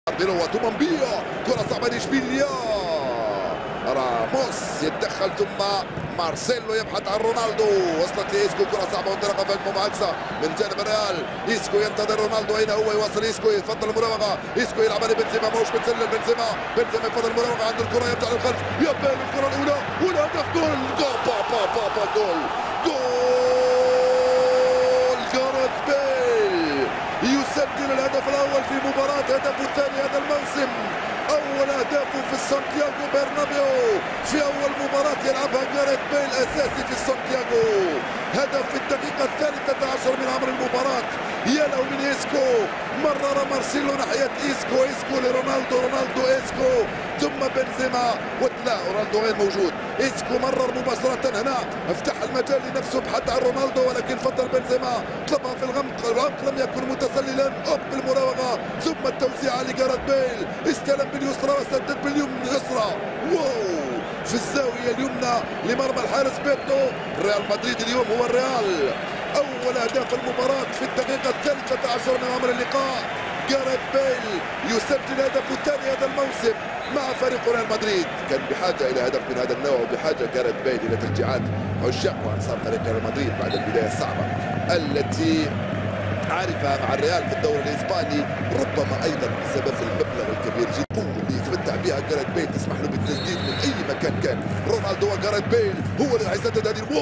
بيرو وتومامبيا، كرة صعبة لإشبيليا، راموس يتدخل ثم مارسيلو يبحث عن رونالدو، وصلت لإيسكو كرة صعبة وانطلق فهجمة معاكسة من جانب الريال. إيسكو ينتظر رونالدو، أين هو؟ يواصل إيسكو، يفضل المراوغة، إيسكو يلعب لبنزيما، ماهوش بتسلل بنزيما يفضل المراوغة عند الكرة، يرجع للخلف، يبان الكرة الأولى والهدف، جول جول جول جول جاريث بيل يسجل الهدف الأول في مباراة، هدفه الثاني هذا الموسم، أول أهدافه في سانتياغو برنابيو في أول مباراة يلعبها جاريث بيل أساسي في سانتياغو، هدف في الدقيقة 13 من عمر المباراة. يا له من إيسكو، مرر مارسيلو ناحية إيسكو لرونالدو، رونالدو إيسكو ثم بنزيما، لا رونالدو غير موجود، إيسكو مرر مباشرة هنا، افتح المجال لنفسه، بحث عن رونالدو ولكن فضل بنزيما، طلبها في العمق لم يكن متسللا، بالمراوغة ثم التوزيع لجاريث بيل، استلم باليسرى وسدد باليمنى اليسرى، واو في الزاوية اليمنى لمرمى الحارس بيتو. ريال مدريد اليوم هو الريال، أول أهداف المباراة في الدقيقة 13 من عمر اللقاء، جاريث بيل يسجل هدفه الثاني هذا الموسم مع فريق ريال مدريد. كان بحاجة إلى هدف من هذا النوع، وبحاجة جاريث بيل إلى تشجيعات عشاق وأنصار فريق ريال مدريد بعد البداية الصعبة التي عارفها مع الريال في الدوري الإسباني، ربما أيضا بسبب المبلغ الكبير جدا اللي يتمتع بها جاريث بيل تسمح له بالتسديد من أي مكان كان. رونالدو وجاريث بيل هو اللي حيسدد هذه جول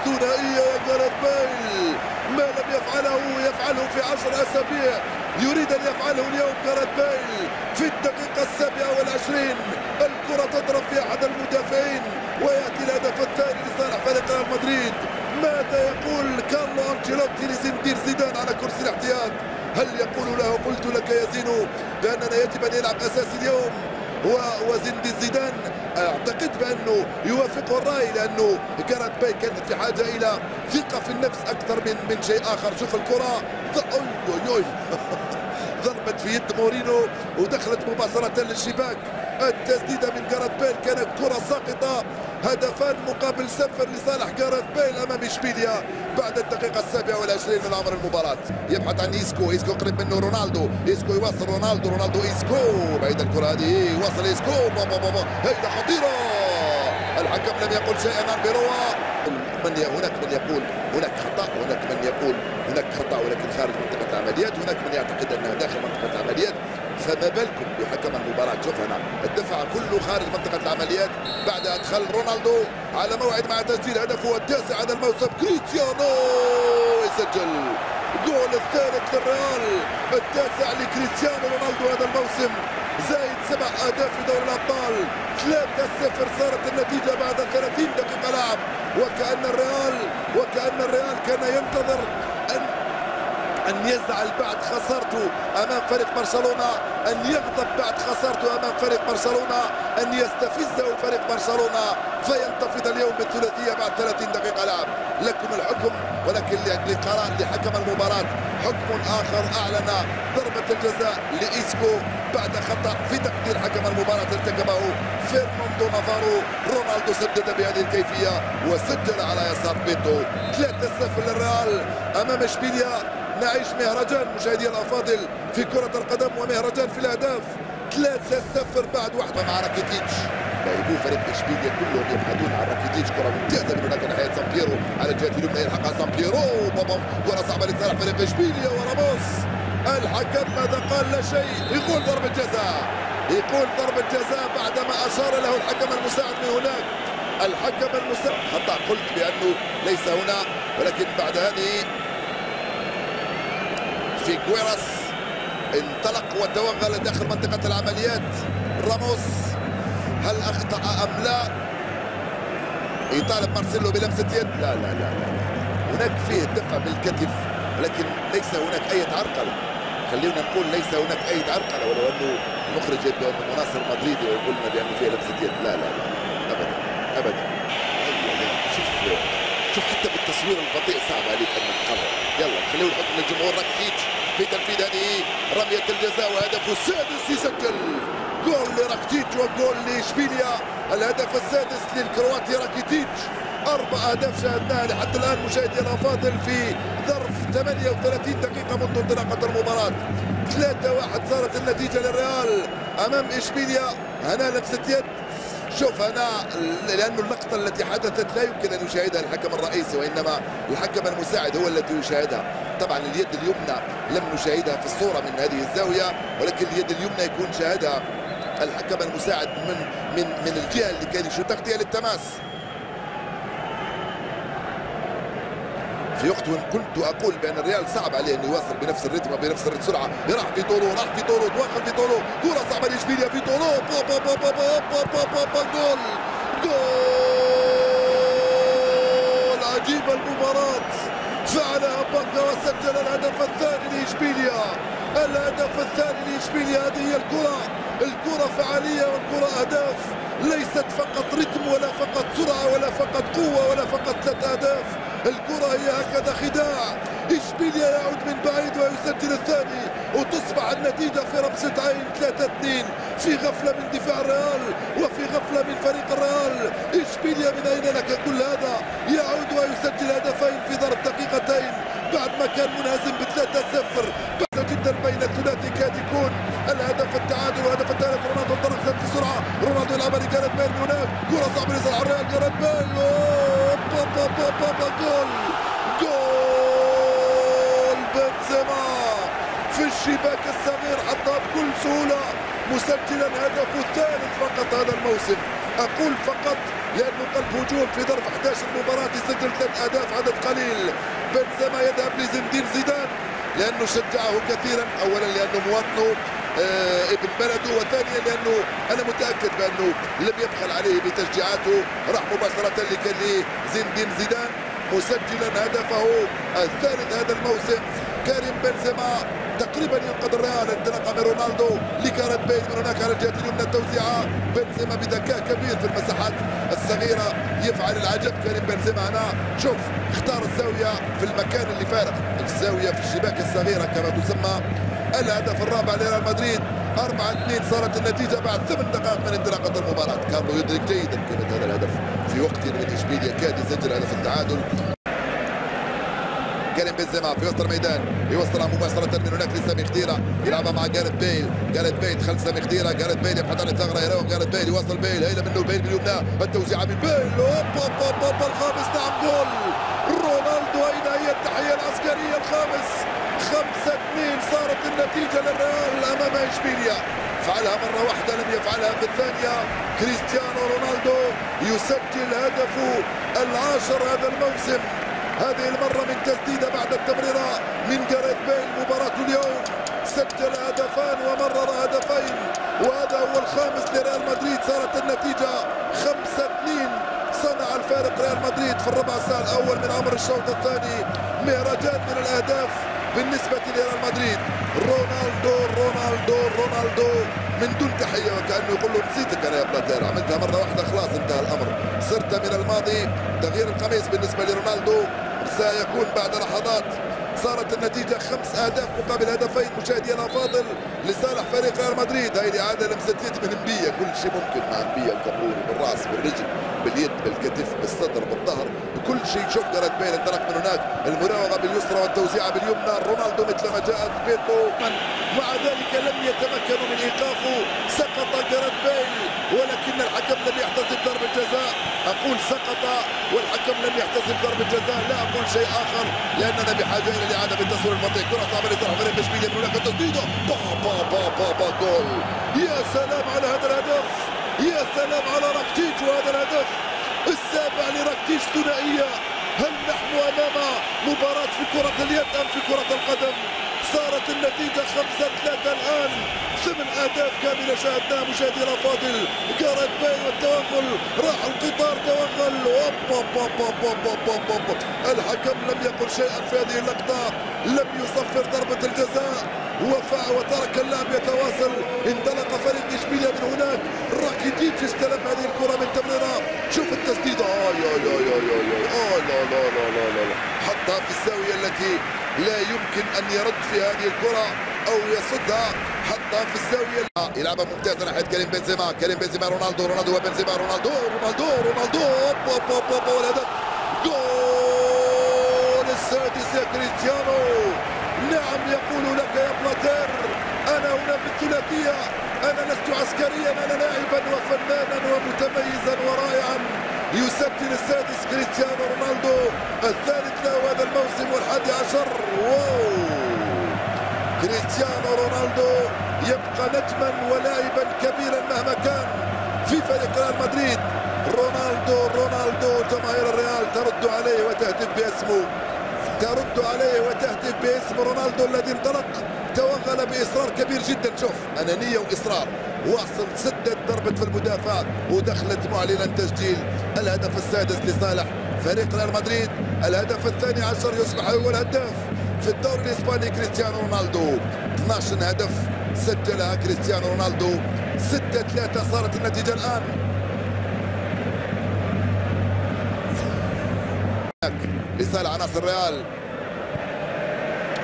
ثنائية يا جاريث بيل، ما لم يفعله في 10 أسابيع يريد أن يفعله اليوم جاريث بيل في الدقيقة 27. الكرة تضرب في أحد المدافعين ويأتي الهدف الثاني لصالح فريق ريال مدريد. ماذا يقول كارلو أنشيلوتي لزندير زيدان على كرسي الاحتياط؟ هل يقول له قلت لك يا زينو بأننا يجب أن يلعب أساسي اليوم؟ وزندي زيدان اعتقد بانه يوافقه الراي، لانه جاريث بيل كانت في حاجه الى ثقه في النفس اكثر من شيء اخر. شوف الكره ضربت في يد مورينو ودخلت مباشره للشباك. التسديده من جاريث بيل كانت كره ساقطه، هدفان مقابل 0 لصالح جاريث بيل امام اشبيليا بعد الدقيقه 27 من عمر المباراه. يبحث عن إيسكو قريب منه رونالدو، إيسكو يواصل رونالدو إيسكو بعيد الكره هذه، يواصل إيسكو هيدا خطيره، الحكم لم يقل شيئا عن بيروا. هناك من يقول هناك خطا، وهناك من يقول هناك خطا ولكن خارج منطقه العمليات، هناك من يعتقد انها داخل منطقه العمليات، فما بالكم بحكم المباراه. شوف هنا الدفع كله خارج منطقه العمليات بعد ادخال رونالدو على موعد مع تسجيل هدفه التاسع هذا الموسم. كريستيانو يسجل جول الثالث للريال، التاسع لكريستيانو رونالدو هذا الموسم، زايد 7 أهداف في دوري الابطال. 3-0 صارت النتيجه بعد 30 دقيقه لعب، وكأن الريال كان ينتظر أن يزعل بعد خسارته أمام فريق برشلونة، أن يغضب بعد خسارته أمام فريق برشلونة، أن يستفزه فريق برشلونة فينتفض اليوم بالثلاثية بعد 30 دقيقة لعب. لكم الحكم، ولكن لقرار لحكم المباراة حكم آخر أعلن ضربة الجزاء لإيسكو بعد خطأ في تقدير حكم المباراة ارتكبه فرناندو نافارو. رونالدو سدد بهذه الكيفية وسجل على يسار بيتو. 3-0 للريال أمام اشبيليا. نعيش مهرجان مشاهدي الافاضل في كرة القدم ومهرجان في الاهداف. 3-0 بعد واحدة مع راكيتيتش. لاعبو فريق اشبيليا كلهم يبحثون عن راكيتيتش، كرة ممتازة من هناك ناحية سامبيرو على الجهة اليمنى، يلحقها سامبيرو، كرة صعبة لصالح فريق اشبيليا وراموس. الحكم ماذا قال؟ لا شيء، يقول ضربة جزاء بعدما اشار له الحكم المساعد من هناك. الحكم المساعد خطأ، قلت بانه ليس هنا، ولكن بعد هذه فيغويراس انطلق وتوغل داخل منطقة العمليات. راموس هل أخطأ أم لا؟ يطالب مارسيلو بلمسة يد. لا هناك فيه دفع بالكتف، ولكن ليس هناك أي عرقلة. خلينا نقول ليس هناك أي عرقلة، ولو أنه المخرج يبدو أنه مناصر مدريدي ويقول لنا بأنه فيه لمسة يد. لا أبدا. شوف حتى بالتصوير البطيء صعب عليك أن تقرر. يلا خلينا نحط للجمهور راكيتيتش في تنفيذ هذه رمية الجزاء وهدفه السادس يسجل. جول لراكيتيتش وجول لاشبيليا، الهدف السادس للكرواتي راكيتيتش. 4 أهداف شاهدناها لحد الآن مشاهدي الأفاضل في ظرف 38 دقيقة منذ انطلاقة المباراة. 3-1 صارت النتيجة للريال أمام إشبيليا. هنا لمسة يد. شوف هنا لأنه اللقطة التي حدثت لا يمكن أن يشاهدها الحكم الرئيسي وإنما الحكم المساعد هو الذي يشاهدها. طبعا اليد اليمنى لم نشاهدها في الصورة من هذه الزاوية، ولكن اليد اليمنى يكون شاهدها الحكم المساعد من الجهة اللي كان يشوف تغطية للتماس. في وقت وإن كنت أقول بأن الريال صعب عليه أن يواصل بنفس الرتم وبنفس السرعة. راح في طولو، دواخل في طولو، كرة صعبة لإشبيليا في طولو، جول جول عجيبة المباراة فعلها باكا وسجل الهدف الثاني لإشبيليا. الهدف الثاني لإشبيليا. هذه هي الكرة فعالية والكرة أهداف، ليست فقط رتم ولا فقط سرعة ولا فقط قوة ولا فقط 3 أهداف. الكرة هي هكذا خداع. إشبيليا يعود من بعيد ويسجل الثاني وتصبح النتيجة في رمسة عين 3-2 في غفلة من دفاع الريال وفي غفلة من فريق الريال. إشبيليا من أين لك كل هذا؟ يعود ويسجل هدفين في ظرف دقيقتين بعد ما كان منهزم ب3-0. جدا بين الثلاثي كاد يكون الهدف التعادل والهدف الثالث. رونالدو انطلق بسرعة، رونالدو يلعبها لجاريث بيل من هناك، كرة صعبة لصالح الريال. جاريث بيل جول جول بنزيما في الشباك الصغير حطها بكل سهولة، مسجلا هدفه الثالث فقط هذا الموسم. أقول فقط لأنه قلب هجوم في ظرف 11 مباراة يسجل 3 أهداف، عدد قليل. بنزيما يذهب لزين الدين زيدان لأنه شجعه كثيرا، أولا لأنه مواطنه ابن بلده، وثانيا لأنه أنا متأكد بأنه لم يبخل عليه بتشجيعاته. راح مباشرة لكان زين الدين زيدان مسجلا هدفه الثالث هذا الموسم. كريم بنزيما تقريبا ينقذ الريال. انطلاقه من رونالدو لجاريث بيل من هناك على الجهه اليمنى، التوزيعه. بنزيما بذكاء كبير في المساحات الصغيره يفعل العجب. كريم بنزيما هنا شوف اختار الزاويه في المكان اللي فارق، الزاويه في الشباك الصغيره كما تسمى. الهدف الرابع لريال مدريد. 4-2 صارت النتيجه بعد 8 دقائق من انطلاقه المباراه. كارلو يدرك جيدا قيمه هذا الهدف في وقت من اشبيليا كاد يسجل هدف التعادل. كريم بنزيما في وسط الميدان يوصلها مباشرة من هناك لسامي خضيرة، يلعبها مع جاريث بيل خلف سامي خضيرة. جاريث بيل يبحث عن الثغرة، يراوغ جاريث بيل، يوصل بيل، هيله منه بيل باليمنى، التوزيعة من بيل، الخامس. نعم جول رونالدو. أين هي التحية العسكرية؟ الخامس. 5-2 صارت النتيجة للريال أمام إشبيليا. فعلها مرة واحدة، لم يفعلها في الثانية. كريستيانو رونالدو يسجل هدفه ال10 هذا الموسم، هذه المرة من تسديدة بعد التمريرة من جاريث بيل. مباراة اليوم سجل هدفان ومرر هدفين، وهذا هو الخامس لريال مدريد. صارت النتيجة 5-2. صنع الفارق ريال مدريد في الربع ساعة الأول من عمر الشوط الثاني. مهرجان من الأهداف بالنسبة لريال مدريد. رونالدو من دون تحية، وكأنه يقول له نسيتك أنا يا بلاتير، عملتها مرة واحدة خلاص انتهى الأمر، صرت من الماضي. تغيير القميص بالنسبة لرونالدو سيكون بعد لحظات. صارت النتيجة 5 أهداف مقابل هدفين مشاهدينا الأفاضل لصالح فريق ريال مدريد. هاي الإعادة لمسة يد من مبية، كل شيء ممكن مع مبية، الكبروني بالراس بالرجل باليد بالكتف بالصدر بالظهر بكل شيء. شوف جاريث بيل انطلق من هناك، المراوغة باليسرى والتوزيعة باليمنى. رونالدو مثلما جاءت بيتو، مع ذلك لم يتمكنوا من إيقافه. سقط جاريث بيل ولكن الحكم لم يحتسب ضربة جزاء. أقول سقط والحكم لم يحتسب ضربة جزاء، لا أقول شيء آخر لأننا بحاجة إلى الإعادة بالتصوير البطيء. كرة صعبة لصالح فريق إشبيليا من هناك، تسديده جول. يا سلام على هذا الهدف، يا سلام على راكتيج وهذا الهدف السابع لراكتيج. ثنائية. هل نحن أمام مباراة في كرة اليد أم في كرة القدم؟ صارت النتيجة 5-3 الآن. 8 أهداف كاملة شاهدناها مشاهدينا الأفاضل. جاريث بيل والتوغل، راح القطار توغل. الحكم لم يقل شيئا في هذه اللقطة، لم يصفر ضربة الجزاء وترك اللعب يتواصل. انطلق فريق إشبيليا من هناك. راكيتيتش استلم هذه الكرة من تمريرة. شوف التسديدة، لا حطها في الزاوية التي لا يمكن أن يرد في هذه الكرة أو يصدها، حطها في الزاوية. يلعبها ممتازة ناحية كريم بنزيما. رونالدو وبنزيما. رونالدو والهدف. جول السادس يا كريستيانو. نعم يقول لك يا بلاتير أنا هنا بالثلاثية، أنا لست عسكريا، أنا لاعبا وفنانا ومتميزا ورائعا. يسجل السادس كريستيانو رونالدو، الثالث له هذا الموسم والحادي عشر. واو، كريستيانو رونالدو يبقى نجما ولاعبا كبيرا مهما كان في فريق ريال مدريد. رونالدو جماهير الريال ترد عليه وتهتف باسمه، ترد عليه وتهتف باسم رونالدو الذي انطلق، توغل بإصرار كبير جدا. شوف أنانية وإصرار، واصل، سدد، ضربت في المدافع ودخلت معلنا تسجيل الهدف السادس لصالح فريق ريال مدريد. الهدف الثاني عشر يصبح أول هداف في الدوري الإسباني كريستيانو رونالدو. 12 هدف سجلها كريستيانو رونالدو. 6-3 صارت النتيجة الآن. لصالح عناصر الريال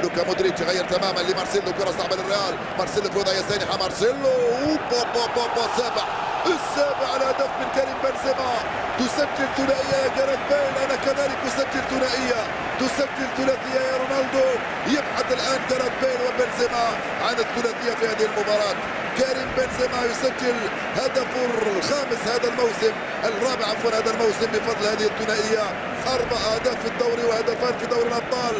لوكا مودريتش يغير تماما لمارسيلو، كرة صعبة للريال، مارسيلو في وضعية سانحة، مارسيلو سابع، السابع الهدف من كريم بنزيما. تسجل ثنائية يا جاريث بيل، أنا كذلك أسجل ثنائية، تسجل ثلاثية يا رونالدو. يبحث الآن جاريث بيل وبنزيما عن الثلاثية في هذه المباراة. كريم بنزيما يسجل هدفه الخامس هذا الموسم، الرابع عفوا هذا الموسم بفضل هذه الثنائية. 4 أهداف في الدوري وهدفان في دوري الأبطال.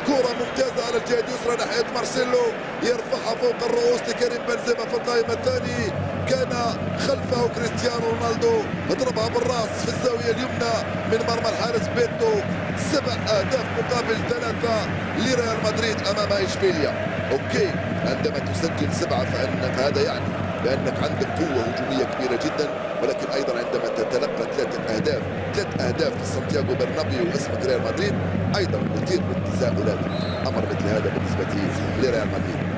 كرة ممتازة على الجهة اليسرى ناحية مارسيلو، يرفعها فوق الرؤوس لكريم بنزيما في القائم الثاني. كان خلفه كريستيانو رونالدو، اضربها بالراس في الزاوية اليمنى من مرمى الحارس بيتو. 7 أهداف مقابل 3 لريال مدريد أمام إشبيليا. أوكي، عندما تسجل 7 فهذا يعني بأنك عندك قوة هجومية كبيرة جدا، ولكن أيضا عندما تتلقى 3 أهداف في سانتياغو برنابيو واسمك ريال مدريد أيضا مثير للتساؤلات. أمر مثل هذا بالنسبة لريال مدريد.